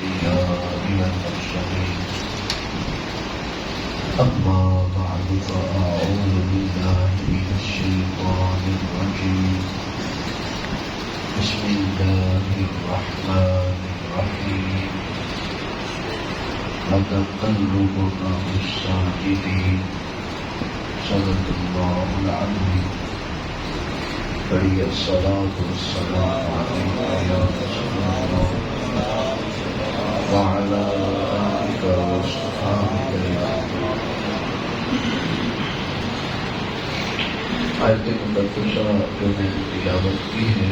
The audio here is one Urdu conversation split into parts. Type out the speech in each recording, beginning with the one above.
الأنبياء والمرسلين أما بعد فأعوذ بالله من الشيطان الرجيم بسم الله الرحمن الرحيم وتقلبك في الساجدين صدق الله العظيم بڑی الصلاة والسلام علیکم یا رسول اللہ وعلی آلک واصحابک آیت مقدسہ جو میں نے تلاوت کی ہے،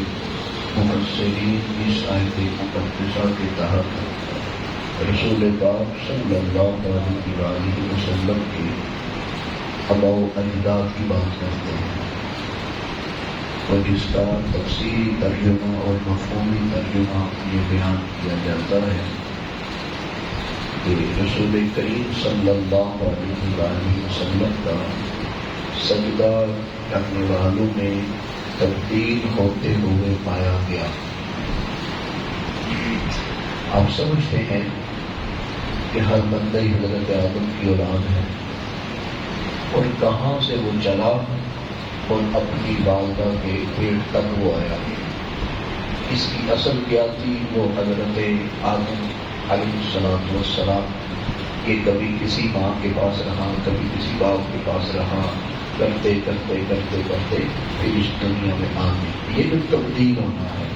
مفسرین اس آیت مقدسہ کے تحت رسول پاک صلی اللہ علیہ وآلہ وسلم کے آباء و اجداد کی بات کرتے ہیں، اور جس کا تفصیلی ترجمہ اور مفہومی ترجمہ یہ بیان کیا جاتا ہے کہ رسول کریم صلی اللہ علیہ وآلہ وسلم کا سجدہ کرنے والوں میں تبدیل ہوتے ہوئے پایا گیا۔ آپ سمجھتے ہیں کہ ہر بندہ حضرت آدم کی اولاد ہے، اور کہاں سے وہ چلا اور اپنی والدہ کے پیٹ تک وہ آیا۔ اس کی اصل کیا تھی؟ وہ حضرت آدم علیہ السلام کہ کبھی کسی ماں کے پاس رہا، کبھی کسی باپ کے پاس رہا، کرتے کرتے کرتے کرتے پھر اس دنیا میں آنے، یہ جو تبدیل ہونا ہے،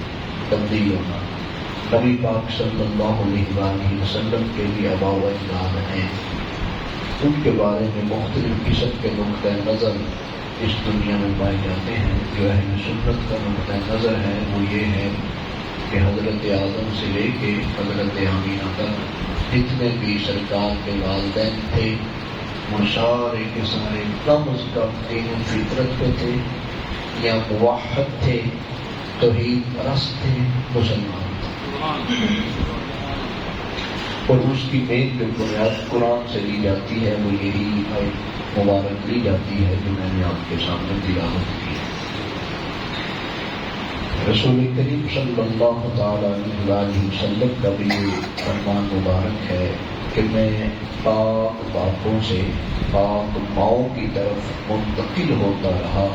تبدیل ہونا۔ نبی پاک صلی اللہ علیہ وآلہ وسلم کے بھی آباء و اجداد ہیں، ان کے بارے میں مختلف قسم کے نقطۂ نظر اس دنیا میں پائے جاتے ہیں۔ جو اہل سنت کا نقطۂ نظر ہے وہ یہ ہے کہ حضرت آدم سے لے کے حضرت آمینہ تک جتنے بھی سرکار کے والدین تھے وہ سارے کے سارے کم از کم دین فطرت پہ تھے، یا موحد تھے، توحید پرست تھے، مسلمان تھے، اور اس کی مین جو بنیاد قرآن سے لی جاتی ہے وہ یہی مبارک لی جاتی ہے جو میں نے آپ کے سامنے تلاوت کی ہے۔ رسول کریم صلی اللہ تعالی علیہ وآلہ وسلم کا بھی فرمان مبارک ہے کہ میں پاک باپوں سے پاک ماؤں کی طرف منتقل ہوتا رہا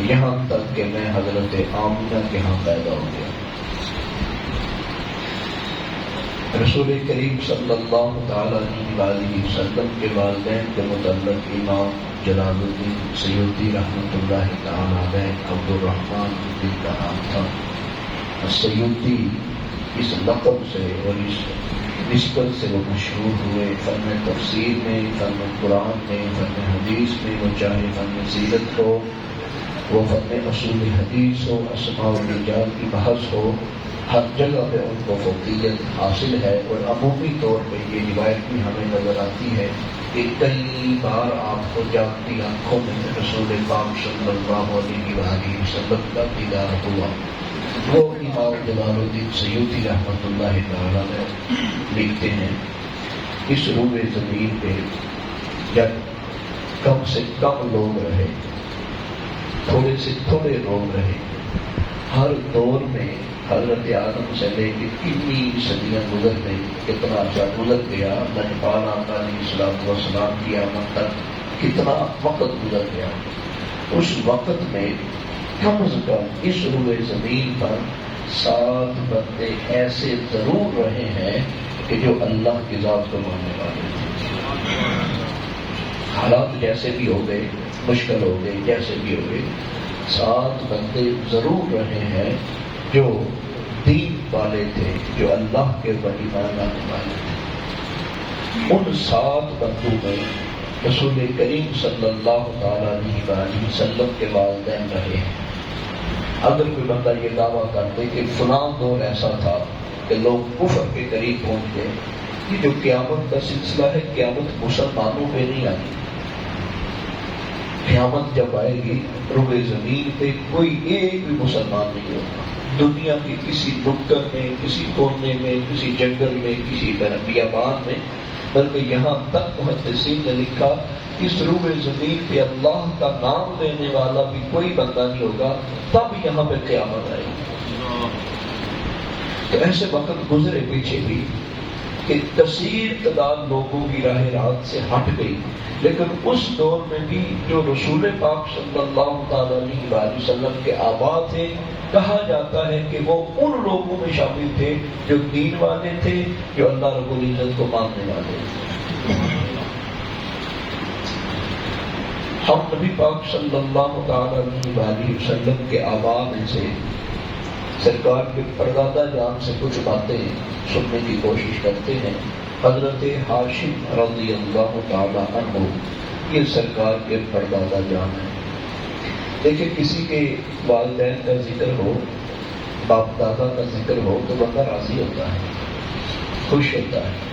یہاں تک کہ میں حضرت آمنہ کے ہاں پیدا ہو گیا۔ رسول کریم صلی اللہ تعالی علیہ وآلہ وسلم کے والدین کے متعلق امام جلال الدین سیوطی رحمۃ اللہ تعالی علیہ عبد الرحمن الدین کا نام تھا۔ سیوطی اس لقب سے اور اس نسبت سے وہ مشہور ہوئے، فن تفسیر میں، فن قرآن میں، فن حدیث میں، وہ چاہے فن سیرت ہو، وہ فن اصول حدیث ہو، اسماء الرجال کی بحث ہو، ہر جگہ پہ ان کو فوقیت حاصل ہے۔ اور عمومی طور پہ یہ روایت بھی ہمیں نظر آتی ہے کہ کئی بار آپ کو جاگتی آنکھوں میں رسول پاک صلی اللہ علیہ وآلہ وسلم کا دیدار ہوا۔ وہ امام جلال الدین سیوطی رحمۃ اللہ تعالی علیہ لکھتے ہیں، اس روئے زمین پہ جب کم سے کم لوگ رہے، تھوڑے سے تھوڑے لوگ رہے، ہر دور میں حضرت آدم سے لے کے کتنی صدیاں گزر گئی، کتنا عرصہ گزر گیا، نجپال آقا علیہ السلام کی آمد تک کتنا وقت گزر گیا۔ اس وقت میں کم از کم اس روئے زمین پر 7 بندے ایسے ضرور رہے ہیں کہ جو اللہ کی ذات کو ماننے والے تھے۔ حالات جیسے بھی ہو گئے، مشکل ہو گئے، جیسے بھی ہو گئے، 7 بندے ضرور رہے ہیں جو دین والے تھے، جو اللہ کے بڑی ماننے والے تھے۔ ان 7 بندوں میں رسول کریم صلی اللہ تعالی علیہ وآلہ وسلم کے والدین رہے ہیں۔ اگر کوئی بندہ یہ دعویٰ کرتے کہ فلاں دور ایسا تھا کہ لوگ کفر کے قریب پہنچ گئے، یہ جو قیامت کا سلسلہ ہے، قیامت مسلمانوں پہ نہیں آئی۔ قیامت جب آئے گی روئے زمین پہ کوئی ایک بھی مسلمان نہیں ہوگا۔ دنیا کی کسی نکڑ میں، کسی کونے میں، کسی جنگل میں، کسی بیابان میں، بلکہ یہاں تک محدثین نے لکھا اس روئے زمین پہ اللہ کا نام لینے والا بھی کوئی بندہ نہیں ہوگا، تب یہاں پہ قیامت آئے گی۔ تو ایسے وقت گزرے پیچھے بھی کہ کثیر تعداد لوگوں کی راہ راست سے ہٹ گئی، لیکن اس دور میں بھی جو رسول پاک صلی اللہ تعالی علیہ وآلہ وسلم کے آبا تھے، کہا جاتا ہے کہ وہ ان لوگوں میں شامل تھے جو دین والے تھے، جو اللہ رب العزت کو ماننے والے تھے۔ ہم نبی پاک صلی اللہ تعالی علیہ وآلہ وسلم کے آبا میں سے سرکار کے پردادا جان سے کچھ باتیں سننے کی کوشش کرتے ہیں۔ حضرت ہاشم رضی اللہ تعالی عنہ یہ سرکار کے پردادا جان ہیں۔ دیکھیں، کسی کے والدین کا ذکر ہو، باپ دادا کا ذکر ہو تو بندہ راضی ہوتا ہے، خوش ہوتا ہے۔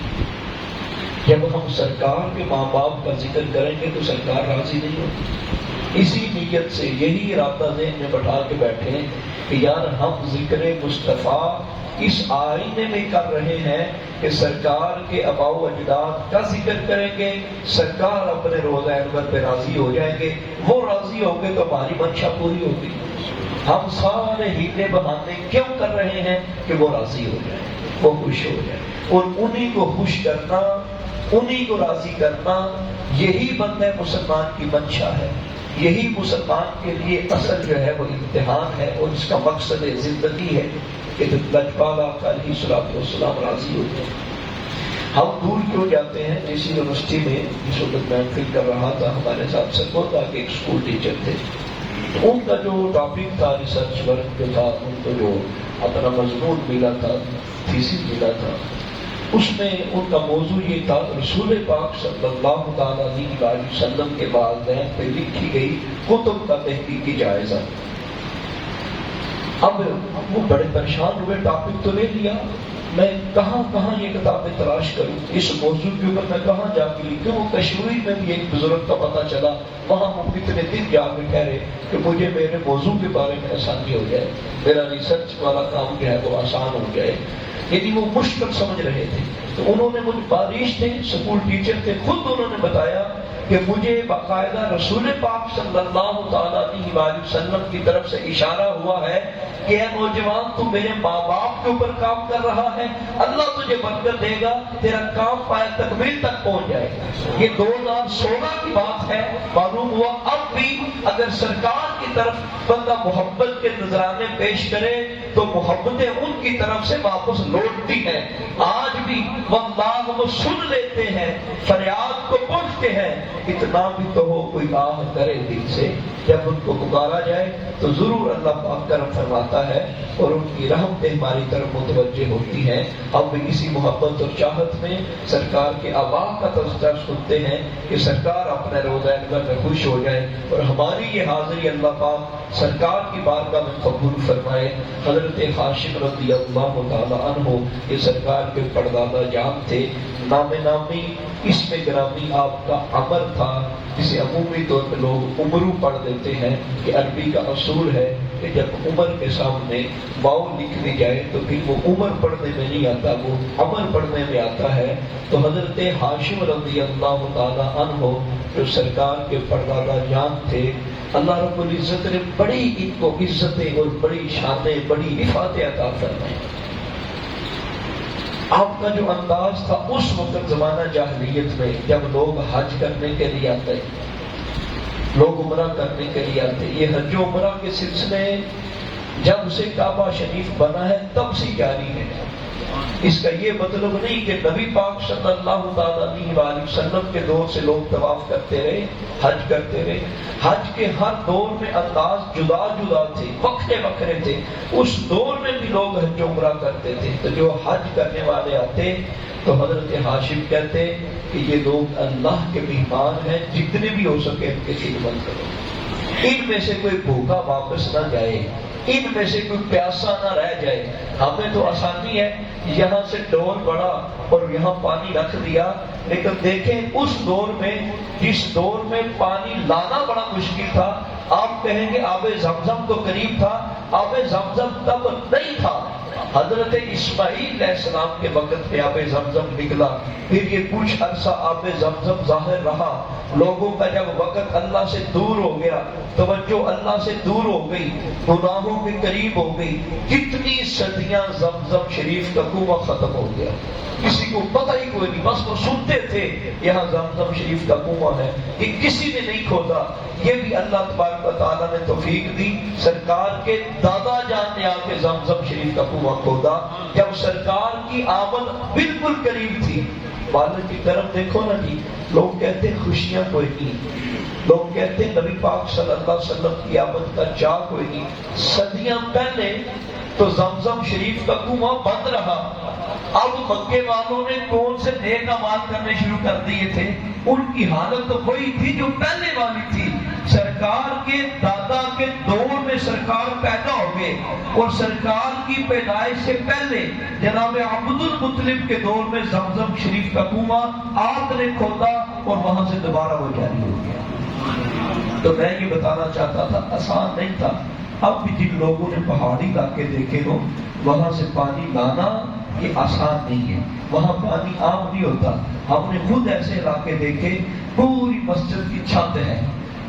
جب ہم سرکار کے ماں باپ کا ذکر کریں گے تو سرکار راضی نہیں ہوتی۔ اسی نیت سے یہی ارادہ ذہن میں بٹھا کے بیٹھے کہ یار ہم ذکر مصطفیٰ اس آئینے میں کر رہے ہیں کہ سرکار کے آباء و اجداد کا ذکر کریں گے، سرکار اپنے روضہ انور پہ راضی ہو جائیں گے، وہ راضی ہو گے تو ہماری منشا پوری ہوگی۔ ہم سارے ہیلے بہانے کیوں کر رہے ہیں کہ وہ راضی ہو جائیں، وہ خوش ہو جائیں، اور انہی کو خوش کرنا، انہی کو راضی کرنا، یہی بندہ مسلمان کی منشا ہے۔ یہی مسلمان کے لیے اصل جو ہے وہ امتحان ہے، اور اس کا مقصد زندگی ہے کہ لجپال آقا علیہ الصلوۃ والسلام راضی ہو جائے۔ ہم دور کیوں جاتے ہیں؟ جس یونیورسٹی میں جس وقت میں محفل کر رہا تھا، ہمارے ساتھ سرگودا کے ایک اسکول ٹیچر تھے، ان کا جو ٹاپک تھا، ریسرچ ورک جو تھا، ان کو جو اپنا مضمون ملا تھا، تھیسس ملا تھا، اس میں ان کا موضوع یہ تھا رسول پاک صلی اللہ تعالی علیہ وآلہ وسلم کے والدین پہ لکھی گئی کتب کا تحقیقی جائزہ۔ اب وہ بڑے پریشان ہوئے، ٹاپک تو لے لیا، میں کہاں کہاں یہ کتابیں تلاش کروں، اس موضوع کے اوپر میں کہاں جا کے لکھوں۔ کشمیر میں بھی ایک بزرگ کا پتہ چلا، وہاں وہ کتنے دن جا کے کہہ رہے کہ مجھے میرے موضوع کے بارے میں آسانی ہو جائے، میرا ریسرچ والا کام جو ہے وہ آسان ہو جائے، یعنی وہ مشکل سمجھ رہے تھے۔ تو انہوں نے مجھے بارش تھے، اسکول ٹیچر تھے، خود انہوں نے بتایا کہ مجھے باقاعدہ رسول پاک صلی اللہ تعالی علیہ وآلہ وسلم کی طرف سے اشارہ ہوا ہے کہ اے نوجوان، تو میرے ماں باپ کے اوپر کام کر رہا ہے، اللہ تجھے برکت دے گا، تیرا کام پائے تکمیل تک پہنچ جائے گا۔ یہ 2016 کی بات ہے، معلوم ہوا اب بھی اگر سرکار کی طرف بندہ محبت کے نذرانے پیش کرے تو محبتیں ان کی طرف سے واپس لوٹتی ہیں۔ آج بھی واللہ وہ سن لیتے ہیں، فریاد کو پوچھتے ہیں، اتنا بھی تو ہو کوئی آہ کرے دل سے، جب ان کو پکارا جائے تو ضرور اللہ پاک کرم فرماتا ہے اور ان کی رحمتیں ہماری طرف متوجہ ہوتی ہیں۔ ہم بھی اسی محبت اور چاہت میں سرکار کے آبا کا تذکرہ سنتے ہیں کہ سرکار اپنے روضہ انور میں خوش ہو جائے، اور ہماری یہ حاضری اللہ پاک سرکار کی بارگاہ میں قبول فرمائے۔ حضرت ہاشم رضی اللہ تعالی عنہ یہ سرکار کے پردادا جان تھے، نام نامی اس میں گرامی آپ کا عمر تھا، جسے عمومی طور پہ لوگ عمرو پڑھ دیتے ہیں کہ عربی کا اصول ہے کہ جب عمر کے سامنے واو لکھ دی جائے تو پھر وہ عمر پڑھنے میں نہیں آتا، وہ عمر پڑھنے میں آتا ہے۔ تو حضرت ہاشم رضی اللہ تعالی عنہ جو سرکار کے پردادا جان تھے، اللہ رب العزت نے بڑی ان کو عزتیں اور بڑی شانیں، بڑی رفعتیں عطا فرمائیں۔ آپ کا جو انداز تھا اس وقت زمانہ جاہلیت میں، جب لوگ حج کرنے کے لیے آتے، لوگ عمرہ کرنے کے لیے آتے، یہ حج و عمرہ کے سلسلے جب سے کعبہ شریف بنا ہے تب سے جاری ہے۔ اس کا یہ مطلب نہیں کہ نبی پاک صلی اللہ تعالی علیہ وآلہ وسلم کے دور سے لوگ طواف کرتے رہے، حج کرتے رہے۔ حج کے ہر دور میں انداز جدا جدا تھے، وکھرے وکھرے تھے، اس دور میں بھی لوگ حج و عمرہ کرتے تھے۔ تو جو حج کرنے والے آتے تو حضرت ہاشم کہتے کہ یہ لوگ اللہ کے مہمان ہیں، جتنے بھی ہو سکے ان کی خدمت کرو، ان میں سے کوئی بھوکا واپس نہ جائے، ان میں سے کوئی پیاسا نہ رہ جائے۔ ہمیں تو آسانی ہے، یہاں سے ڈول بڑا اور یہاں پانی رکھ دیا، لیکن دیکھیں اس دور میں، جس دور میں پانی لانا بڑا مشکل تھا، آپ کہیں گے آب زمزم تو قریب تھا، آب زمزم تب نہیں تھا، حضرت اسماعیل علیہ السلام کے وقت پہ آب زمزم نکلا، پھر یہ کچھ عرصہ آب زمزم ظاہر رہا، لوگوں کا جب وقت اللہ سے دور ہو گیا، توجہ اللہ سے دور ہو گئی، گناہوں کے قریب ہو گئی، کتنی صدیاں زمزم شریف کا کنواں ختم ہو گیا، کسی کو پتہ ہی کوئی نہیں، بس وہ سنتے تھے یہاں زمزم شریف کا کنواں ہے، یہ کسی نے نہیں کھودا۔ یہ بھی اللہ تبارک و تعالیٰ نے توفیق دی، سرکار کے دادا جان نے آ کے زمزم شریف کا کنواں کھودا، جب سرکار کی آمد بالکل قریب تھی۔ والد کی طرف دیکھو نا جی، لوگ کہتے ہیں خوشیاں کوئی نہیں، لوگ کہتے ہیں نبی پاک صلی اللہ علیہ وسلم کی آمد کا چاہ کوئی نہیں۔ صدیاں پہلے تو زمزم شریف کا کنواں بند رہا، اب مکے والوں نے کون سے نیک اعمال کرنے شروع کر دیے تھے، ان کی حالت تو وہی تھی جو پہلے والی تھی۔ سرکار کے دادا کے دور میں سرکار پیدا ہو گئے، اور سرکار کی پیدائش سے پہلے جناب عبد المطلب کے دور میں زمزم شریف کا کنواں آپ نے کھودا اور وہاں سے دوبارہ وہ جاری ہو گیا۔ تو میں یہ بتانا چاہتا تھا آسان نہیں تھا۔ اب بھی جن لوگوں نے پہاڑی علاقے دیکھے ہو، وہاں سے پانی لانا یہ آسان نہیں ہے، وہاں پانی عام نہیں ہوتا۔ ہم نے خود ایسے علاقے دیکھے، پوری مسجد کی چھت ہے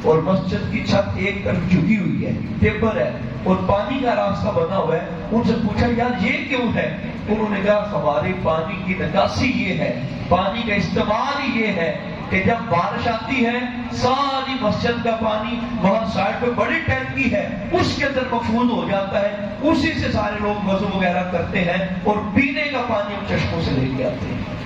اور مسجد کی چھت ایک طرف جھکی ہوئی ہے، ٹیبر ہے اور پانی کا راستہ بنا ہوا ہے۔ ان سے پوچھا یار یہ کیوں ہے؟ انہوں نے کہا ہمارے پانی کی نکاسی یہ ہے، پانی کا استعمال ہی یہ ہے کہ جب بارش آتی ہے ساری مسجد کا پانی وہاں سائڈ پہ بڑی ٹینکی ہے اس کے اندر محفوظ ہو جاتا ہے، اسی سے سارے لوگ وضو وغیرہ کرتے ہیں اور پینے کا پانی ہم چشموں سے لے کے آتے ہیں۔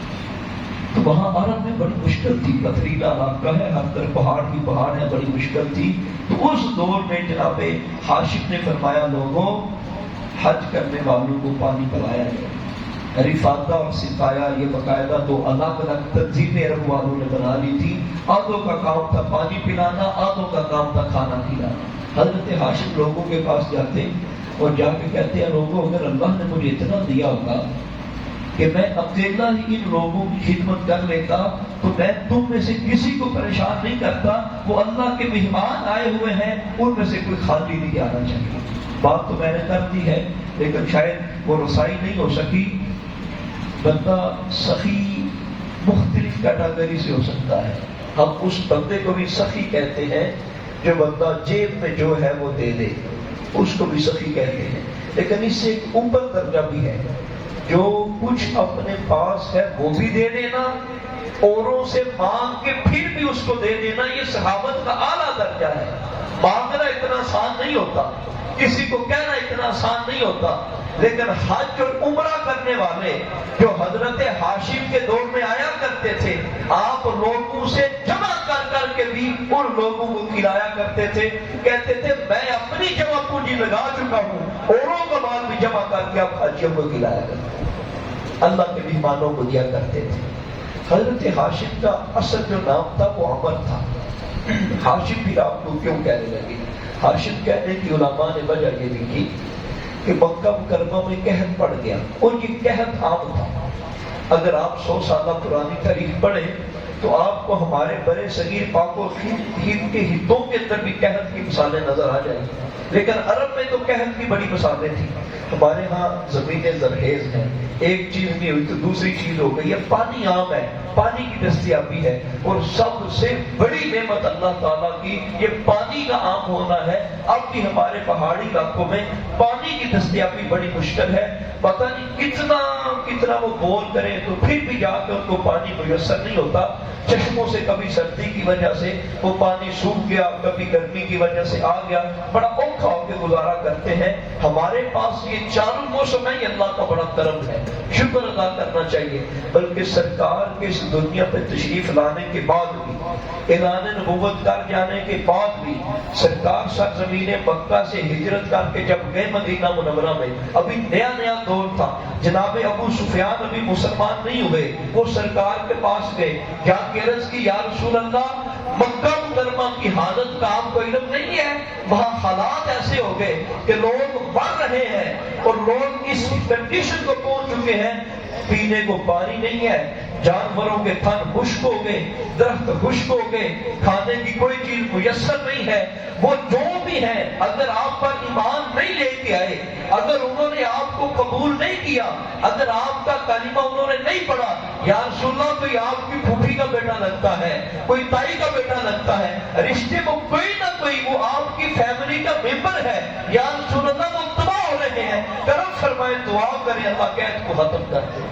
تو وہاں عرب میں بڑی مشکل تھی، پتھریلا علاقہ ہے، ہر طرف پہاڑ ہی پہاڑ ہے، بڑی مشکل تھی۔ تو اس دور میں جناب ہاشم نے فرمایا لوگوں حج کرنے والوں کو پانی پلایا جائے۔ رفادہ اور سقایا یہ باقاعدہ دو الگ الگ تنظیمیں عرب والوں نے بنا لی تھی، آدھوں کا کام تھا پانی پلانا، آدھوں کا کام تھا کھانا کھلانا۔ حضرت ہاشم لوگوں کے پاس جاتے اور جا کے کہتے ہیں لوگوں اگر اللہ نے مجھے اتنا دیا ہوتا کہ میں اکیلا ہی ان لوگوں کی خدمت کر لیتا تو میں تم میں سے کسی کو پریشان نہیں کرتا، وہ اللہ کے مہمان آئے ہوئے ہیں ان میں سے کوئی خالی نہیں آنا چاہیے۔ بات تو میں نے کر دی ہے لیکن شاید وہ رسائی نہیں ہو سکی۔ بندہ سخی مختلف کیٹاگری سے ہو سکتا ہے، ہم اس بندے کو بھی سخی کہتے ہیں جو بندہ جیب میں جو ہے وہ دے دے، اس کو بھی سخی کہتے ہیں۔ لیکن اس سے ایک اوپر درجہ بھی ہے، جو کچھ اپنے پاس ہے وہ بھی دے دینا، اوروں سے مانگ کے پھر بھی اس کو دے دینا، یہ صحابت کا اعلیٰ درجہ ہے۔ مانگنا اتنا آسان نہیں ہوتا، کسی کو کہنا اتنا آسان نہیں ہوتا، لیکن حج اور عمرہ کرنے والے جو حضرت ہاشم کے دور میں آیا کرتے تھے، آپ لوگوں سے جمع کر کر کے بھی ان لوگوں کو کھلایا کرتے تھے۔ کہتے تھے میں اپنی جمع پونجی لگا چکا ہوں، اوروں کا مال بھی جمع کر کے اب حجیوں کو کھلایا کرتے تھے، اللہ کے مہمانوں کو دیا کرتے تھے۔ حضرت ہاشم کا اصل جو نام تھا وہ عمر تھا۔ ہاشم بھی آپ کو کیوں کہنے لگے؟ ہاشم کہنے کی علماء نے وجہ یہ لکھی کہ مکہ مکرمہ میں قحط پڑ گیا اور یہ قحط عام تھا۔ اگر آپ 100 سالہ پرانی تاریخ پڑھیں تو آپ کو ہمارے برے صغیر پاک و ہند کے حصوں کے اندر بھی قحط کی مثالیں نظر آ جائیں گی، لیکن عرب میں تو قحط کی بڑی مثالیں تھیں۔ ہمارے ہاں زمینیں زرخیز ہیں، ایک چیز نہیں ہوئی تو دوسری چیز ہو گئی ہے، پانی عام ہے، پانی کی دستیابی ہے، اور سب سے بڑی نعمت اللہ تعالیٰ کی یہ پانی کا عام ہونا ہے۔ اب بھی ہمارے پہاڑی علاقوں میں پانی کی دستیابی بڑی مشکل ہے، پتہ نہیں کتنا وہ بول کریں تو پھر بھی جا کے ان کو پانی میسر نہیں ہوتا۔ چشموں سے کبھی سردی کی وجہ سے وہ پانی سوکھ گیا، کبھی گرمی کی وجہ سے آ گیا، بڑا اوکھا ہو کے گزارا کرتے ہیں۔ ہمارے پاس یہ چاروں موسم ہے، یہ اللہ کا بڑا کرم ہے، شکر ادا کرنا چاہیے۔ بلکہ سرکار کے اس دنیا پہ تشریف لانے کے بعد بھی، اعلان نبوت کر جانے کے بعد بھی، سرکار سرزمین مکہ سے ہجرت کر کے جب گئے مدینہ منورہ میں، ابھی نیا دور تھا، جناب ابو سفیان ابھی مسلمان نہیں ہوئے، وہ سرکار کے پاس گئے، جا کے عرض کی یا رسول اللہ مکہ مکرمہ کی حالت کا آپ کو علم نہیں ہے؟ وہاں حالات ایسے ہو گئے کہ لوگ مر رہے ہیں اور لوگ اس کنڈیشن کو پہنچ چکے ہیں، پینے کو پانی نہیں ہے، جانوروں کے تھن خشک ہو گئے، درخت خشک ہو گئے، کھانے کی کوئی چیز میسر نہیں ہے۔ وہ جو بھی ہے اگر آپ پر ایمان نہیں لے کے آئے، اگر انہوں نے آپ کو قبول نہیں کیا، اگر آپ کا کلمہ انہوں نے نہیں پڑھا، یا رسول اللہ کوئی آپ کی پھوپھی کا بیٹا لگتا ہے، کوئی تائی کا بیٹا لگتا ہے، رشتے کو کوئی نہ کوئی وہ آپ کی فیملی کا ممبر ہے، یا رسول اللہ وہ تباہ ہو رہے ہیں، کرم فرمائے دعا کریں اللہ قید کو ختم کر دے۔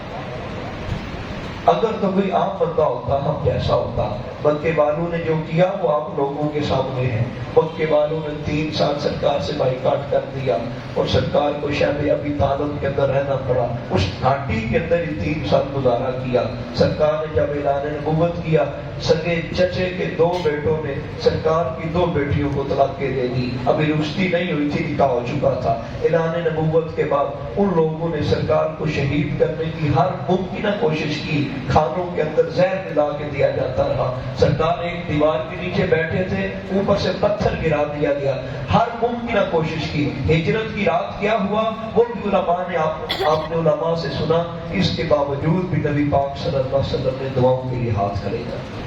اگر تو کوئی عام بندہ ہوتا ہم جیسا ہوتا، مکے والوں نے جو کیا وہ آپ لوگوں کے سامنے ہے۔ مکے والوں نے 3 سال سرکار سے بائیکاٹ کر دیا اور سرکار کو شہر ابی طالب کے اندر رہنا پڑا، اس گھاٹی کے اندر ہی 3 سال گزارا کیا۔ سرکار نے جب اعلان نبوت کیا، سگے چچے کے 2 بیٹوں نے سرکار کی 2 بیٹیوں کو طلاق کے دے دی، ابھی رشتی نہیں ہوئی تھی، نکاح ہو چکا تھا۔ اعلان نبوت کے بعد ان لوگوں نے سرکار کو شہید کرنے کی ہر ممکنہ کوشش کی، کھانوں کے اندر زہر ملا کے دیا جاتا رہا۔ سرکار ایک دیوار کے نیچے بیٹھے تھے، اوپر سے پتھر گرا دیا گیا، ہر ممکنہ کوشش کی۔ ہجرت کی رات کیا ہوا وہ بھی علماء نے آپ نے علماء سے سنا، اس کے باوجود بھی نبی پاک صلی اللہ علیہ وسلم نے دعاؤں کے لیے ہاتھ کھڑے کر۔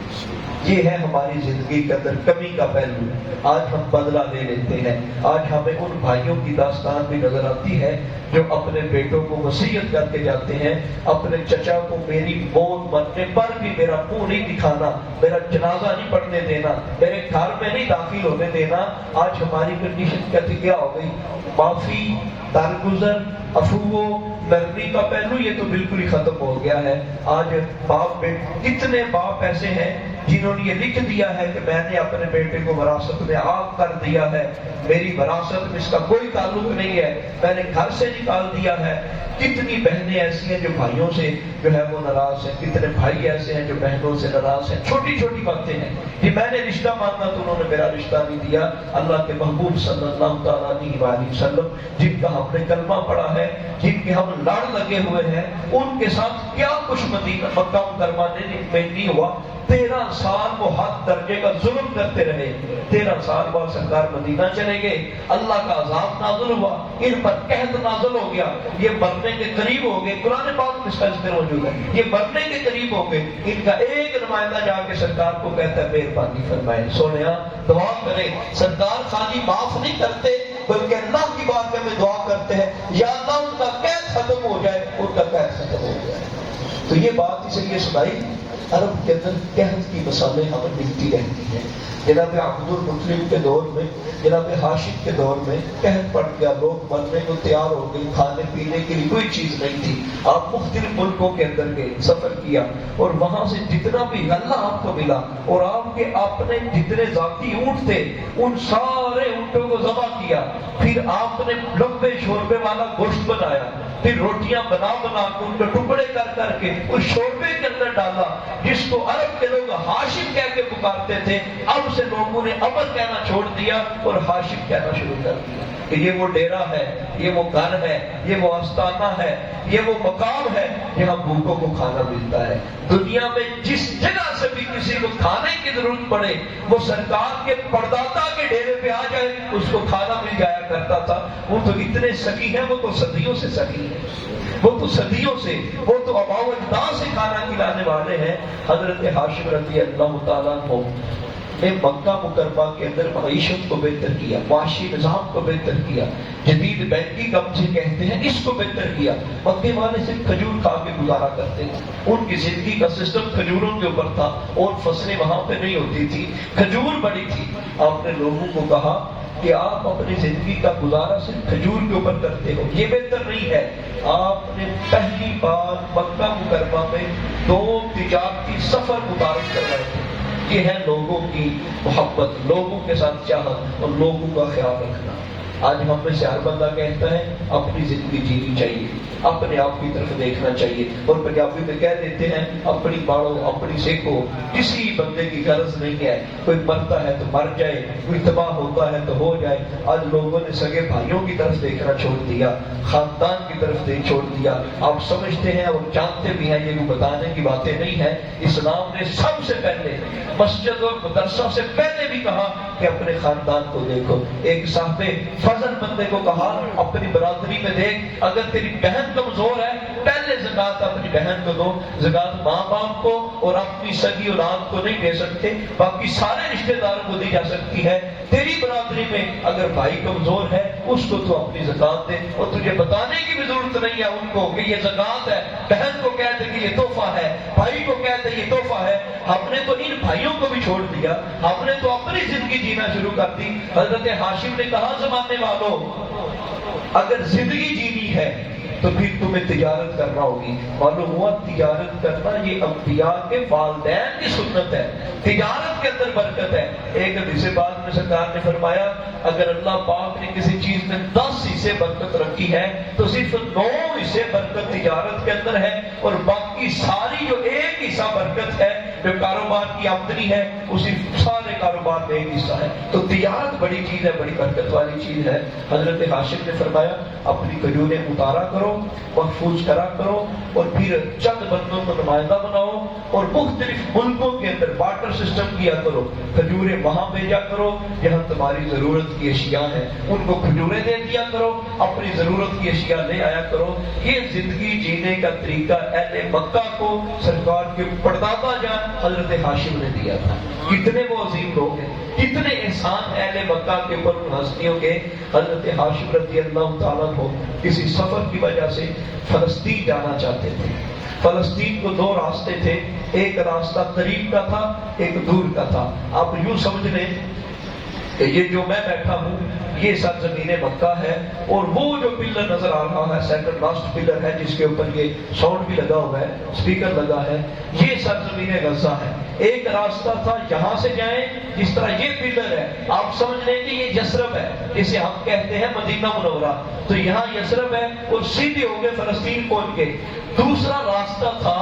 یہ ہے ہماری زندگی کے اندر کمی کا پہلو۔ آج ہم بدلہ لے لیتے ہیں، آج ہمیں ان بھائیوں کی داستان بھی نظر آتی ہے جو اپنے بیٹوں کو وصیت کر کے جاتے ہیں، اپنے چچا کو میری موت مرنے پر بھی میرا منہ نہیں دکھانا، میرا جنازہ نہیں پڑھنے دینا، میرے گھر میں نہیں داخل ہونے دینا۔ آج ہماری کنڈیشن کیا ہو گئی؟ معافی، درگزر، عفو، نرمی کا پہلو یہ تو بالکل ہی ختم ہو گیا ہے۔ آج باپ کتنے باپ ایسے ہیں جنہوں نے یہ لکھ دیا ہے کہ میں نے اپنے بیٹے کو وراثت میں عاق کر دیا ہے، میری وراثت میں اس کا کوئی تعلق نہیں ہے، میں نے گھر سے نکال دیا ہے۔ کتنی بہنیں ایسی ہیں جو بھائیوں سے جو ہے وہ ناراض ہیں، کتنے بھائی ایسے ہیں جو بہنوں سے ناراض ہیں، چھوٹی چھوٹی باتیں ہیں کہ میں نے رشتہ مانگا تو انہوں نے میرا رشتہ نہیں دیا۔ اللہ کے محبوب صلی اللہ تعالیٰ علیہ وسلم جن کا ہم نے کلمہ پڑھا ہے، جن کے ہم لڑ لگے ہوئے ہیں، ان کے ساتھ کیا کچھ مدینہ مکہ مکرمہ میں نہیں ہوا۔ 13 سال وہ حد درجے کا ظلم کرتے رہے، 13 سال بعد سرکار مدینہ چلے گئے، اللہ کا عذاب نازل ہوا، ان پر قحط نازل ہو گیا، یہ مرنے کے قریب ہو گئے۔ قرآن پاک میں اس کا ذکر موجود ہے، یہ مرنے کے قریب ہو گئے۔ ان کا ایک نمائندہ جا کے سرکار کو کہتا ہے مہربانی فرمائے، سونیا دعا کرے۔ سرکار خالی معاف نہیں کرتے بلکہ اللہ کی بات میں دعا کرتے ہیں، یا اللہ ان کا قید ختم ہو جائے، ان کا قید ختم ہو جائے۔ تو یہ بات اس لیے سنائی، عرب کے اندر قحط کی مثالیں ہمیں ملتی رہتی ہیں۔ جناب عبد المطلب کے دور میں، جناب ہاشم کے دور میں قحط پڑ گیا، لوگ مرنے کو تیار ہو گئے، کھانے پینے کے لیے کوئی چیز نہیں تھی۔ آپ مختلف ملکوں کے اندر گئے، سفر کیا، اور وہاں سے جتنا بھی غلہ آپ کو ملا اور آپ کے اپنے جتنے ذاتی اونٹ تھے ان سارے اونٹوں کو ذبح کیا، پھر آپ نے لمبے شوربے والا گوشت بنایا، پھر روٹیاں بنا بنا کے ان کے ٹکڑے کر کے اس شوربے کے اندر ڈالا، جس کو عرب کے لوگ ہاشم کہہ کے پکارتے تھے، اب سے لوگوں نے ابر کہنا چھوڑ دیا اور ہاشم کہنا شروع کر دیا کہ یہ وہ ڈیرا ہے، یہ وہ گھر ہے، یہ وہ آستانہ ہے، یہ وہ مقام ہے جہاں بھوکوں کو کھانا ملتا ہے۔ دنیا میں جس جگہ سے بھی کسی کو کھانے کی ضرورت پڑے وہ سرکار کے پرداتا کے ڈیرے پہ آ جائے، اس کو کھانا مل جایا کرتا تھا۔ وہ تو اتنے سخی ہیں، وہ تو صدیوں سے سخی ہیں، وہ تو صدیوں سے، وہ تو آباء و اجداد سے کھانا کھلانے والے ہیں۔ حضرت ہاشم رضی اللہ تعالیٰ عنہ نے مکہ مکرمہ کے اندر معیشت کو بہتر کیا، معاشی نظام کو بہتر کیا، جدید بینکنگ ہم سے کہتے ہیں، اس کو بہتر کیا۔ مکے والے صرف کھجور کھا کے گزارا کرتے تھے، ان کی زندگی کا سسٹم کھجوروں کے اوپر تھا، اور فصلیں وہاں پہ نہیں ہوتی تھی، کھجور بڑی تھی۔ آپ نے لوگوں کو کہا کہ آپ اپنی زندگی کا گزارا صرف کھجور کے اوپر کرتے ہو، یہ بہتر نہیں ہے۔ آپ نے پہلی بار مکہ مکرمہ میں 2 تجارتی سفر متعارف کروائے تھے۔ یہ ہے لوگوں کی محبت، لوگوں کے ساتھ چاہت اور لوگوں کا خیال رکھنا۔ آج ہم میں سے ہر بندہ کہتا ہے اپنی زندگی جینی چاہیے، اپنے آپ کی طرف دیکھنا چاہیے، اور پنجابی میں کہہ دیتے ہیں اپنی باڑو اپنی سیکھو۔ کسی بندے کی غرض نہیں ہے، کوئی مرتا ہے تو مر جائے، کوئی تباہ ہوتا ہے تو ہو جائے۔ آج لوگوں نے سگے بھائیوں کی طرف دیکھنا چھوڑ دیا، خاندان کی طرف دیکھ چھوڑ دیا۔ آپ سمجھتے ہیں اور جانتے بھی ہیں یہ کوئی بتانے کی باتیں نہیں ہیں، اسلام نے سب سے پہلے مسجد اور مدرسہ سے پہلے بھی کہا کہ اپنے خاندان کو دیکھو۔ ایک صاحب فضل بندے کو کہا اپنی برادری میں دیکھ، اگر تیری بہن کمزور ہے پہلے زکات اپنی بہن کو دو۔ زکات ماں باپ کو اور اپنی سگی اولاد کو نہیں دے سکتے، باقی سارے رشتہ داروں کو دی جا سکتی ہے۔ تیری برادری میں اگر بھائی کمزور ہے اس کو تو اپنی زکات دے، اور تجھے بتانے کی بھی ضرورت نہیں ہے ان کو کہ یہ زکات ہے۔ بہن کو کہتے کہ یہ تحفہ ہے، بھائی کو کہتے یہ تحفہ ہے۔ ہم نے تو ان بھائیوں کو بھی چھوڑ دیا، ہم نے تو اپنی زندگی جینا شروع کر دی۔ حضرت ہاشم نے کہا زمانے والوں اگر زندگی جینی ہے تو پھر تمہیں تجارت کرنا ہوگی۔ معلوم ہوا تجارت کرنا یہ انبیاء کے والدین کی سنت ہے، تجارت کے اندر برکت ہے۔ ایک حدیث پاک میں سرکار نے فرمایا اگر اللہ پاک نے کسی چیز میں 10 حصے برکت رکھی ہے تو صرف 9 حصے برکت تجارت کے اندر ہے، اور باقی ساری جو ایک حصہ برکت ہے جو کاروبار کی آمدنی ہے اسی سارے کاروبار میں ایک حصہ ہے۔ تو تجارت بڑی چیز ہے، بڑی برکت والی چیز ہے۔ حضرت ہاشم نے فرمایا اپنی کھجوریں اتارا کرو، محفوظ کرا کرو، اور پھر چند بندوں کو نمائندہ بناؤ اور مختلف ملکوں کے اندر بارٹر سسٹم کیا کرو۔ کھجوریں وہاں بھیجا کرو جہاں تمہاری ضرورت کی اشیاء ہیں، ان کو کھجوریں دے دیا کرو، اپنی ضرورت کی اشیاء لے آیا کرو۔ یہ زندگی جینے کا طریقہ اہل مکہ کو سرکار کے پردادا جان حضرت ہاشم نے دیا تھا۔ کتنے وہ عظیم لوگ ہیں، کتنے احسان اہل مکہ کے اوپر ہستیوں کے۔ حضرت ہاشم رضی اللہ تعالیٰ کو کسی سفر کی وجہ سے فلسطین جانا چاہتے تھے۔ فلسطین کو 2 راستے تھے، ایک راستہ قریب کا تھا، ایک دور کا تھا۔ آپ یوں سمجھ لیں کہ یہ جو میں بیٹھا ہوں یہ سرزمین مکہ ہے، اور وہ جو پلر نظر آ رہا ہے سیکنڈ لاسٹ پلر ہے جس کے اوپر یہ ساؤنڈ بھی لگا ہوا ہے، اسپیکر لگا ہے، یہ سرزمین غزہ ہے۔ ایک راستہ تھا یہاں سے جائیں، جس طرح یہ پلر ہے آپ سمجھ لیں کہ یہ یثرب ہے جسے ہم کہتے ہیں مدینہ منورہ، تو یہاں یثرب ہے اور سیدھے ہو گئے فلسطین پہنچ گئے۔ دوسرا راستہ تھا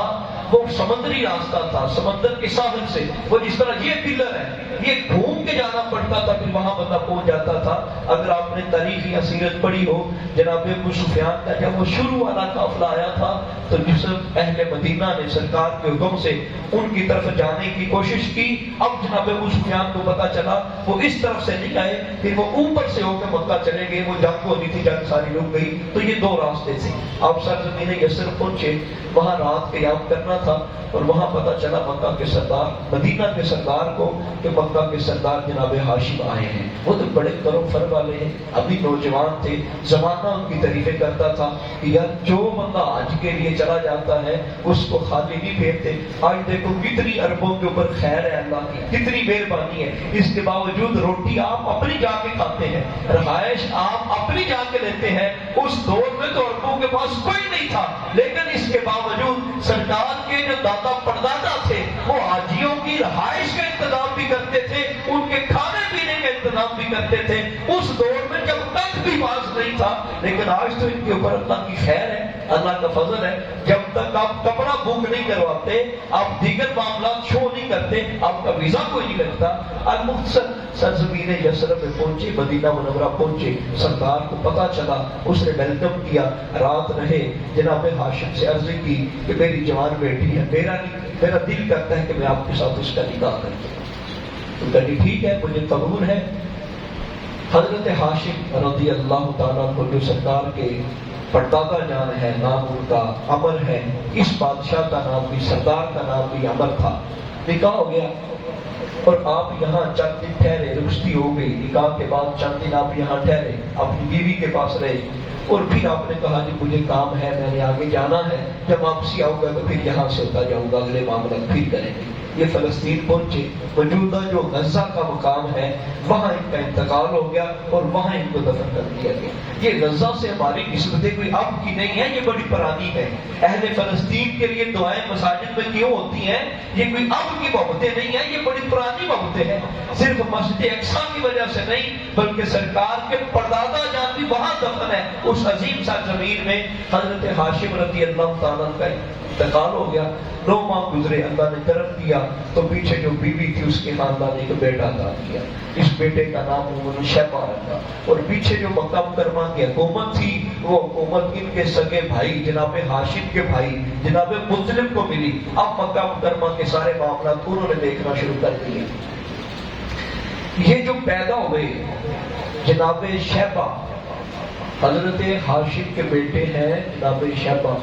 وہ سمندری راستہ تھا، سمندر کے ساحل سے، وہ جس طرح یہ پلر ہے یہ گھوم کے جانا پڑتا تھا پھر وہاں بندہ پہنچ جاتا تھا۔ اگر آپ نے تاریخی سیرت پڑھی ہو، جناب ابو سفیان کا جب وہ شروع والا قافلہ آیا تھا تو جس اہل مدینہ نے سرکار کے حکم سے ان کی طرف جانے کی کوشش کی، اب جناب ابو سفیان کو پتا چلا وہ اس طرف سے نہیں آئے، پھر وہ اوپر سے ہو کے مکہ چلے گئے، وہ جنگ ہونی تھی، جنگ ساری رک گئی۔ تو یہ 2 راستے تھے۔ آپ سرزمین یثرب پہنچے، وہاں رات قیام کرنا تھا، اور وہاں پتا چلا مکہ کے سردار، مدینہ کے سردار کو کہ مکہ کے سردار جناب ہاشم آئے ہیں۔ وہ تو بڑے کرم فر والے ہیں، ابھی نوجوان تھے، زمانہ ان کی تعریفیں کرتا تھا کہ یار جو بندہ حج کے لیے چلا جاتا ہے اس کو خالی نہیں پھیرتے۔ آج دیکھو کتنی اربوں کے اوپر خیر ہے اللہ کی، کتنی مہربانی ہے، اس کے باوجود روٹی آپ اپنی جا کے کھاتے ہیں، رہائش آپ اپنی جا کے لیتے ہیں۔ اس دور میں تو اربوں کے پاس کوئی نہیں تھا، لیکن اس کے باوجود سرکار کے جو دادا پردادا تھے وہ حاجیوں کی رہائش کا انتظام بھی کرتے تھے، ان کے کھانے پینے کا انتظام بھی کرتے تھے اس دور میں جب تک بھی پاس نہیں تھا۔ لیکن آج تو ان کے اوپر اللہ کی خیر ہے، اللہ کا فضل ہے، جب تک آپ کپڑا بک نہیں کرواتے، آپ دیگر معاملات شو نہیں کرتے، آپ کا ویزا کوئی نہیں لگتا۔ المختصر سرزمین یثرب میں پہنچے، مدینہ منورہ پہنچے، سرکار کو پتا چلا، اس نے ویلکم کیا، رات رہے، جناب ہاشم سے عرض کی کہ میری جوان بیٹی ہے، میرا دل کرتا ہے کہ میں آپ کے ساتھ اس کا نکاح کر دوں۔ تو کہتی ٹھیک ہے، مجھے قبول ہے۔ حضرت ہاشم رضی اللہ تعالیٰ کو جو سرکار کے پردادا جان ہے، نام ان کا عمر ہے، اس بادشاہ کا نام بھی، سردار کا نام بھی عمر تھا۔ نکاح ہو گیا اور آپ یہاں چند دن ٹھہرے، رخصتی ہو گئی، نکاح کے بعد چند دن آپ یہاں ٹھہرے، اپنی بیوی کے پاس رہے، اور پھر آپ نے کہا کہ مجھے کام ہے، میں نے آگے جانا ہے، جب واپسی آؤں گا تو پھر یہاں سے ہوتا جاؤں گا، اگلے معاملات پھر کریں گے۔ یہ فلسطین پہنچے، موجودہ جو غزہ کا مقام ہے وہاں ان کا انتقال ہو گیا اور وہاں ان کو دفن کر دیا گیا۔ یہ غزہ سے ہماری نسبتیں کوئی اب کی نہیں ہے، یہ بڑی پرانی ہے۔ اہل فلسطین کے لیے دعائیں مساجد میں کیوں ہوتی ہیں؟ یہ کوئی اب کی محبتیں نہیں ہیں، یہ بڑی پرانی محبتیں ہیں۔ صرف مسجد اقصیٰ کی وجہ سے نہیں بلکہ سرکار کے پردادا جان بھی وہاں دفن ہے، اس عظیم سرزمین میں۔ حضرت ہاشم رضی اللہ تعالیٰ کا انتقال ہو گیا، 9 ماہ گزرے، اللہ نے کرم کیا تو پیچھے جو بیوی تھی اس کے خاندان نے ایک بیٹا عطا کیا، اس بیٹے کا نام انہوں نے شیبہ رکھا۔ اور پیچھے جو مکہ مکرمہ کی حکومت تھی وہ حکومت ان کے سگے بھائی جناب ہاشم کے بھائی جناب مطلب کو ملی۔ اب مکہ مکرمہ کے سارے معاملات انہوں نے دیکھنا شروع کر دیے۔ یہ جو پیدا ہوئے جناب شیبہ، حضرت ہاشم کے بیٹے ہیں جناب شیبہ،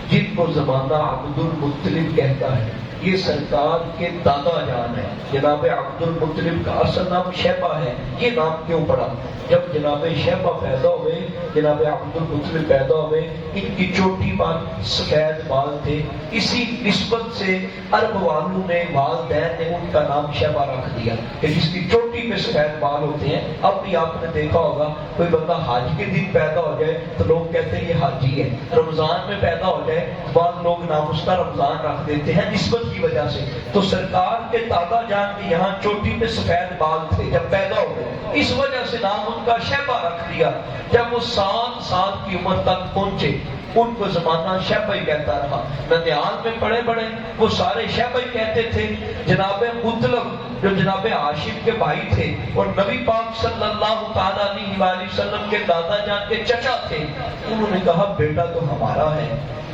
جن کو زمانہ عبد المطلب کہتا ہے، یہ سرکار کے دادا جان ہے۔ جناب عبد المطلب کا اصل نام شیبہ ہے، یہ نام کیوں پڑا؟ جب جناب شیبہ پیدا ہوئے، جناب عبد المطلب پیدا ہوئے، ان کی چوٹی بال سفید بال تھے، اسی نسبت سے عرب والوں نے والدین نے ان کا نام شیبہ رکھ دیا کہ جس کی چوٹی پہ سفید بال ہوتے ہیں۔ اب بھی آپ نے دیکھا ہوگا کوئی بندہ حج کے دن پیدا ہو جائے تو لوگ کہتے ہیں یہ حاجی ہے، رمضان میں پیدا ہو جائے بعض لوگ نام اس کا رمضان رکھ دیتے ہیں نسبت کی وجہ سے۔ تو سرکار کے دادا جان کے یہاں چوٹی پہ سفید بال تھے جب پیدا ہوئے، اس وجہ سے نام ان کا شیبہ رکھ دیا۔ جب وہ 7 سال کی عمر تک پہنچے ان کو زمانہ شیبہ ہی کہتا رہا۔ ننیال میں پڑے بڑے وہ سارے شیبہ ہی کہتے تھے۔ جناب مطلب جو جناب ہاشم کے بھائی تھے اور نبی پاک صلی اللہ تعالیٰ علیہ وآلہ وسلم کے دادا جان کے چچا تھے، انہوں نے کہا بیٹا تو ہمارا ہے،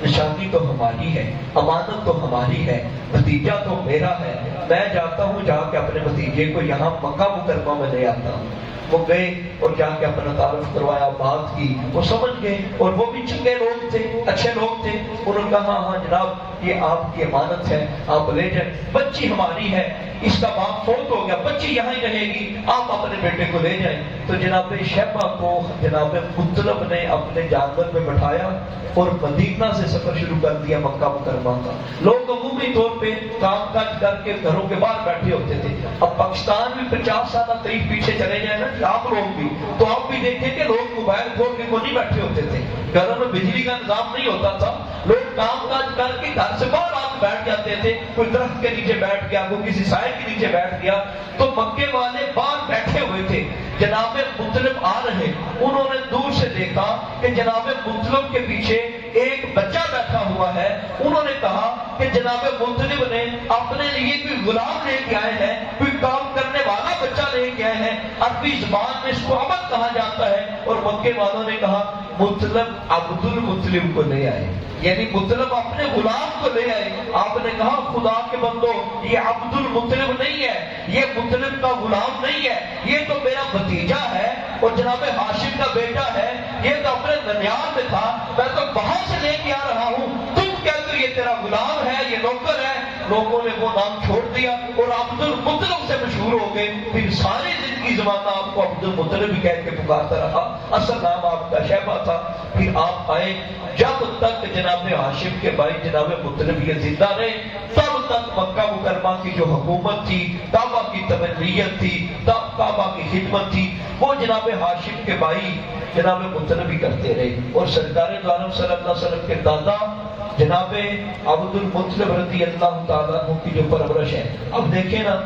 نشانی تو ہماری ہے، امانت تو ہماری ہے، بھتیجا تو میرا ہے، میں جاتا ہوں جا کے اپنے بھتیجے کو یہاں مکہ مکرمہ میں لے آتا ہوں۔ وہ گئے اور جا کے اپنا تعارف کروایا، بات کی، وہ سمجھ گئے اور وہ بھی چنگے لوگ تھے، اچھے لوگ تھے۔ انہوں نے کہا ہاں جناب یہ آپ کی امانت ہے، آپ لے جائیں، بچی ہماری ہے، اس کا باپ فوت ہو گیا، بچی یہاں ہی رہے گی، آپ اپنے بیٹے کو لے جائیں۔ تو جناب شیبہ کو جناب مطلب نے اپنے جانور میں بٹھایا اور مدینہ سے سفر شروع کر دیا مکہ مکرمہ کا۔ لوگ عمومی طور پہ کام کاج کر کے گھروں کے باہر بیٹھے ہوتے تھے۔ اب پاکستان بھی 50 سال قریب پیچھے چلے جائیں نا آپ لوگ بھی، تو آپ بھی دیکھیں کہ لوگ موبائل کھول کے نہیں بیٹھے ہوتے تھے، گھروں میں بجلی کا نظام نہیں ہوتا تھا، لوگ کام کاج کر کے گھر سے باہر آ کے بیٹھ جاتے تھے، کوئی درخت کے نیچے بیٹھ گیا، کوئی کسی سائے کے نیچے بیٹھ گیا۔ تو مکے والے باہر بیٹھے ہوئے تھے، جناب مطلب آ رہے، انہوں نے دور سے دیکھا کہ جناب مطلب کے پیچھے ایک بچہ بیٹھا ہوا ہے۔ انہوں نے کہا کہ جناب مطلب نے اپنے لیے کوئی غلام لے کے آئے ہیں، کوئی کام کرنے والا بچہ لے کے آئے ہیں، عربی زبان میں اس کو عبد کہا جاتا ہے۔ اور مکے والوں نے کہا مطلب عبد المطلب کو لے آئے، یعنی مطلب اپنے غلام کو لے آئے۔ آپ نے کہا خدا کے بندو یہ عبد المطلب نہیں ہے، یہ مطلب کا غلام نہیں ہے، یہ تو میرا بھتیجا ہے اور جناب ہاشم کا بیٹا ہے، یہ تو اپنے ننیال میں تھا، میں تو وہاں سے لے کے آ رہا ہوں، تم کہتے ہو یہ تیرا غلام ہے، یہ نوکر ہے۔ لوگوں نے وہ نام چھوڑ دیا اور عبد المطلب سے مشہور ہو گئے۔ پھر ساری زندگی زمانہ آپ کو عبد المطلب ہی کہہ کے پکارتا رہا، اصل نام آپ کا شیبہ تھا۔ پھر آپ آئے، جب تک جناب ہاشم کے بھائی جناب مطلب یہ زندہ رہے تب تک مکہ مکرمہ کی جو حکومت تھی، کعبہ کی تبلیغ تھی، کعبہ کی خدمت تھی، وہ جناب ہاشم کے بھائی جناب مطلب ہی کرتے رہے۔ اور سرکار دو عالم صلی اللہ علیہ وسلم کے دادا جناب عبد المطلب رضی اللہ تعالیٰ عنہ کی جو پرورش ہے، اب دیکھیں نا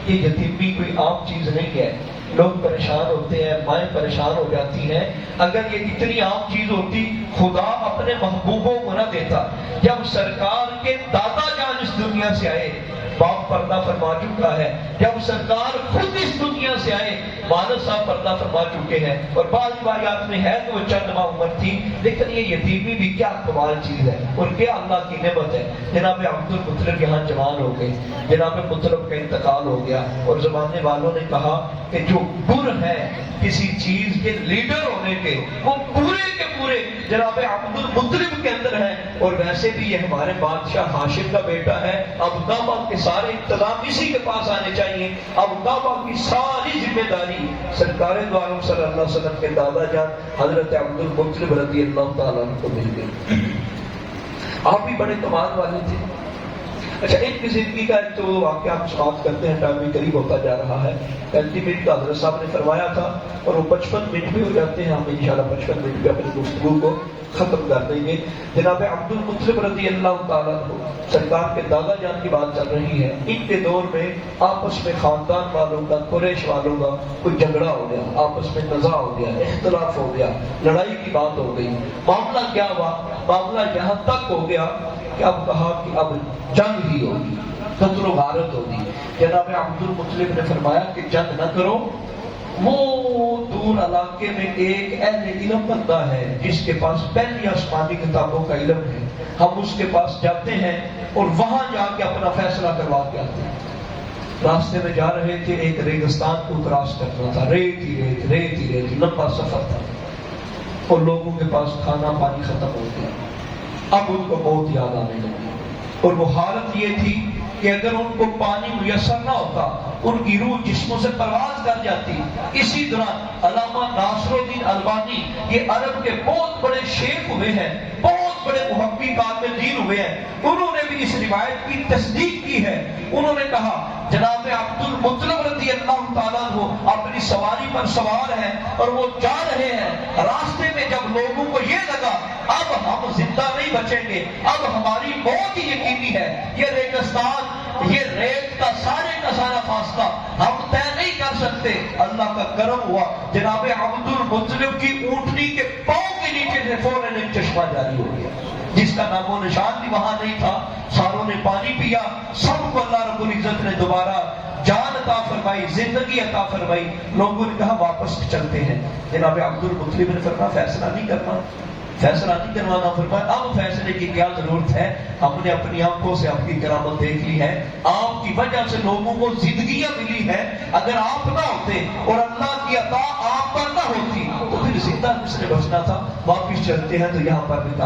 یہ یتیمی کوئی عام چیز نہیں ہے، لوگ پریشان ہوتے ہیں، مائیں پریشان ہو جاتی ہیں۔ اگر یہ اتنی عام چیز ہوتی خدا اپنے محبوبوں کو نہ دیتا۔ جب سرکار کے دادا جان اس دنیا سے آئے باپ پردہ فرما چکا ہے، جب سرکار خود اس دنیا سے آئے والد صاحب پردہ فرما چکے ہیں، اور بعض روایات میں ہے تو وہ چند ماہ عمر تھی، لیکن یہ یتیمی بھی کیا کمال چیز ہے اور کیا اللہ کی نعمت ہے۔ جناب عبد المطلب یہاں جوان ہو گئے، جناب مطلب کا انتقال ہو گیا، اور زمانے والوں نے کہا کہ جو گر ہے کسی چیز کے لیڈر ہونے کے وہ پورے کے پورے جناب عبد المطلب کے اندر ہیں۔ اور ویسے بھی یہ ہمارے بادشاہ ہاشم کا بیٹا ہے، اب کعبہ کے سارے انتظام اسی کے پاس آنے چاہیے، اب کعبہ کی ساری ذمہ داری سرکار دو عالم صلی اللہ علیہ وسلم کے دادا جان حضرت عبد المطلب رضی اللہ تعالیٰ عنہ کو مل گئی۔ آپ بھی بڑے کمال والے تھے، اچھا، ان کی زندگی کا ایک تو واقعہ ہم سماعت کرتے ہیں، ٹائم بھی قریب ہوتا جا رہا ہے. 35 منٹ کا حضرت صاحب نے فرمایا تھا اور وہ 55 منٹ بھی ہو جاتے ہیں. ہم انشاءاللہ 55 منٹ پہ اپنی گفتگو کو ختم کر دیں گے. جناب عبد المطلب رضی اللہ تعالیٰ عنہ سرکار کے دادا جان کی بات چل رہی ہے. ان کے دور میں آپس میں خاندان والوں کا، قریش والوں کا کوئی جھگڑا ہو گیا، آپس میں نزاع ہو گیا، اختلاف ہو گیا، لڑائی کی بات ہو گئی. معاملہ کیا ہوا؟ معاملہ یہاں تک ہو گیا کہ اب کہا کہ اب جنگ ہی ہوگی، قتل و غارت ہوگی. جناب عبد المطلب نے فرمایا کہ جنگ نہ کرو. وہ دور علاقے میں ایک اہل علم بندہ ہے جس کے پاس پہلی آسمانی کتابوں کا علم ہے، ہم اس کے پاس جاتے ہیں اور وہاں جا کے اپنا فیصلہ کروا کے آتے ہیں. راستے میں جا رہے تھے، ایک ریگستان کو کراس کرنا تھا، ریت ہی ریت، ریت ہی ریت، لمبا سفر تھا اور لوگوں کے پاس کھانا پانی ختم ہو گیا. اب ان کو بہت یاد آنے لگی اور وہ حالت یہ تھی کہ اگر ان کو پانی میسر نہ ہوتا ان کی روح جسموں سے پرواز کر جاتی. اسی دوران علامہ ناصر الدین البانی، یہ عرب کے بہت بڑے شیخ ہوئے ہیں، بہت بڑے محقق عالم دین ہوئے ہیں، انہوں نے بھی اس روایت کی تصدیق کی ہے. انہوں نے کہا جناب عبد المطلب رضی اللہ تعالیٰ عنہ اپنی سواری پر سوار ہیں اور وہ جا رہے ہیں. راستے میں جب لوگوں کو یہ لگا اب ہم زندہ نہیں بچیں گے، اب ہماری موت ہی یقینی ہے، یہ ریگستان، یہ ریت کا سارے کا سارا فاصلہ ہم طے نہیں کر سکتے. اللہ کا کرم ہوا، جناب عبد المطلب کی اونٹنی کے پاؤں کے نیچے سے فوراً ایک چشمہ جاری ہو گیا جس کا نام و نشان بھی وہاں نہیں تھا. ساروں نے پانی پیا، سب کو اللہ رب العزت نے دوبارہ جان عطا فرمائی، زندگی عطا فرمائی. لوگوں نے کہا واپس چلتے ہیں. جناب عبد المطلب نے فرمایا فیصلہ نہیں کرنا، فیصلہ نہیں کروانا. فرمایا اب فیصلے کی کیا ضرورت ہے، ہم نے اپنی آنکھوں سے آپ کی کرامت دیکھ لی ہے، آپ کی وجہ سے لوگوں کو زندگیاں ملی ہے. اگر آپ نہ ہوتے اور اللہ کی عطا آپ پر نہ ہوتی تو پھر زندہ کس نے بچنا تھا. واپس چلتے ہیں تو یہاں پر